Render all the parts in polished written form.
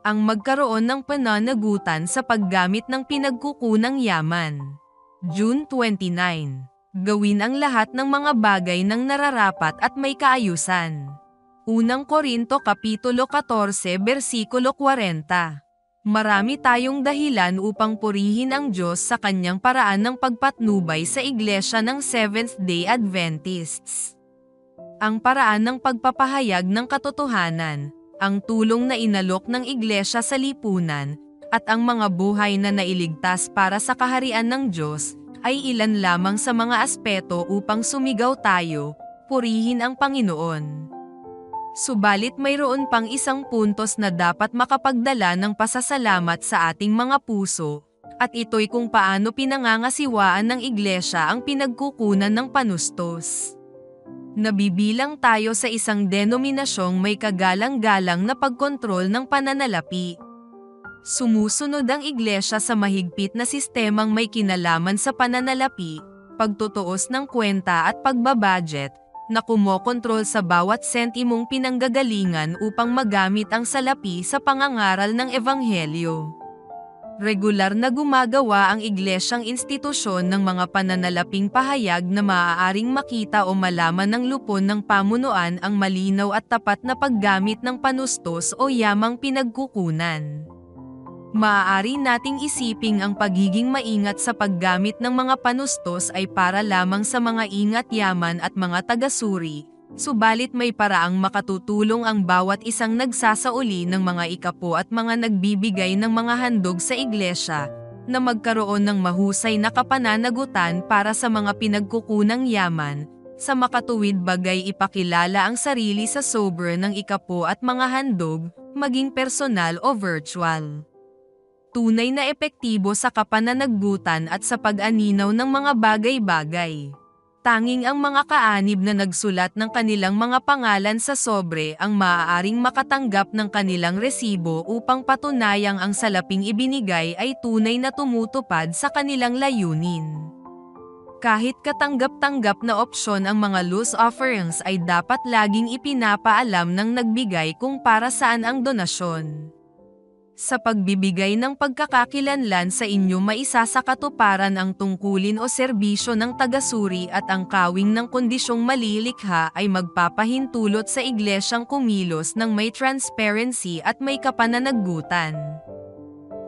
ang magkaroon ng pananagutan sa paggamit ng pinagkukunang yaman. June 29. Gawin ang lahat ng mga bagay ng nararapat at may kaayusan. Unang Korinto Kapitulo 14 Versikulo 40. Marami tayong dahilan upang purihin ang Diyos sa kanyang paraan ng pagpatnubay sa iglesia ng Seventh-day Adventists. Ang paraan ng pagpapahayag ng katotohanan, ang tulong na inalok ng iglesia sa lipunan, at ang mga buhay na nailigtas para sa kaharian ng Diyos, ay ilan lamang sa mga aspeto upang sumigaw tayo, purihin ang Panginoon. Subalit mayroon pang isang puntos na dapat makapagdala ng pasasalamat sa ating mga puso, at ito'y kung paano pinangangasiwaan ng iglesia ang pinagkukunan ng panustos. Nabibilang tayo sa isang denominasyong may kagalang-galang na pagkontrol ng pananalapi. Sumusunod ang iglesia sa mahigpit na sistemang may kinalaman sa pananalapi, pagtutuos ng kwenta at pagbabudget, na kumokontrol sa bawat sentimong pinanggagalingan upang magamit ang salapi sa pangangaral ng Ebanghelyo. Regular na gumagawa ang iglesyang institusyon ng mga pananalaping pahayag na maaaring makita o malaman ng lupon ng pamunuan ang malinaw at tapat na paggamit ng panustos o yamang pinagkukunan. Maaari nating isiping ang pagiging maingat sa paggamit ng mga panustos ay para lamang sa mga ingat yaman at mga tagasuri, subalit may paraang makatutulong ang bawat isang nagsasauli ng mga ikapo at mga nagbibigay ng mga handog sa iglesia, na magkaroon ng mahusay na kapananagutan para sa mga pinagkukunang yaman, sa makatuwid bagay ipakilala ang sarili sa sobre ng ikapo at mga handog, maging personal o virtual. Tunay na epektibo sa kapananagutan at sa pag-aninaw ng mga bagay-bagay. Tanging ang mga kaanib na nagsulat ng kanilang mga pangalan sa sobre ang maaaring makatanggap ng kanilang resibo upang patunayang ang salaping ibinigay ay tunay na tumutupad sa kanilang layunin. Kahit katanggap-tanggap na opsyon ang mga loose offerings ay dapat laging ipinapaalam ng nagbigay kung para saan ang donasyon. Sa pagbibigay ng pagkakakilanlan sa inyo maisasakatuparan ang tungkulin o serbisyo ng tagasuri at ang kawing ng kondisyong malilikha ay magpapahintulot sa iglesyang kumilos ng may transparency at may kapananagutan.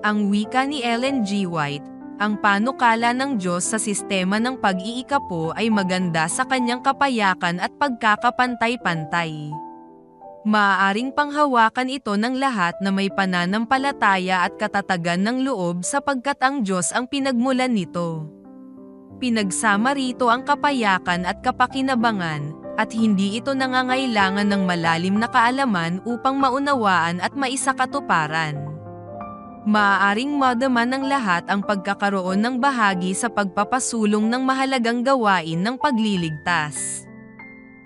Ang wika ni Ellen G. White, ang panukala ng Diyos sa sistema ng pag-iikapo ay maganda sa kanyang kapayakan at pagkakapantay-pantay. Maaaring panghawakan ito ng lahat na may pananampalataya at katatagan ng loob sapagkat ang Diyos ang pinagmulan nito. Pinagsama rito ang kapayakan at kapakinabangan, at hindi ito nangangailangan ng malalim na kaalaman upang maunawaan at maisakatuparan. Maaaring madaman ng lahat ang pagkakaroon ng bahagi sa pagpapasulong ng mahalagang gawain ng pagliligtas.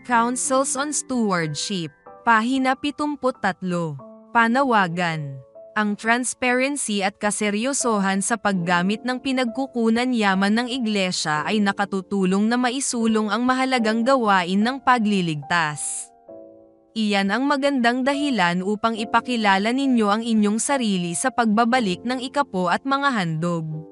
Councils on Stewardship, Pahina 73. Panawagan. Ang transparency at kaseryosohan sa paggamit ng pinagkukunan yaman ng iglesia ay nakatutulong na maisulong ang mahalagang gawain ng pagliligtas. Iyan ang magandang dahilan upang ipakilala ninyo ang inyong sarili sa pagbabalik ng ikapo at mga handog.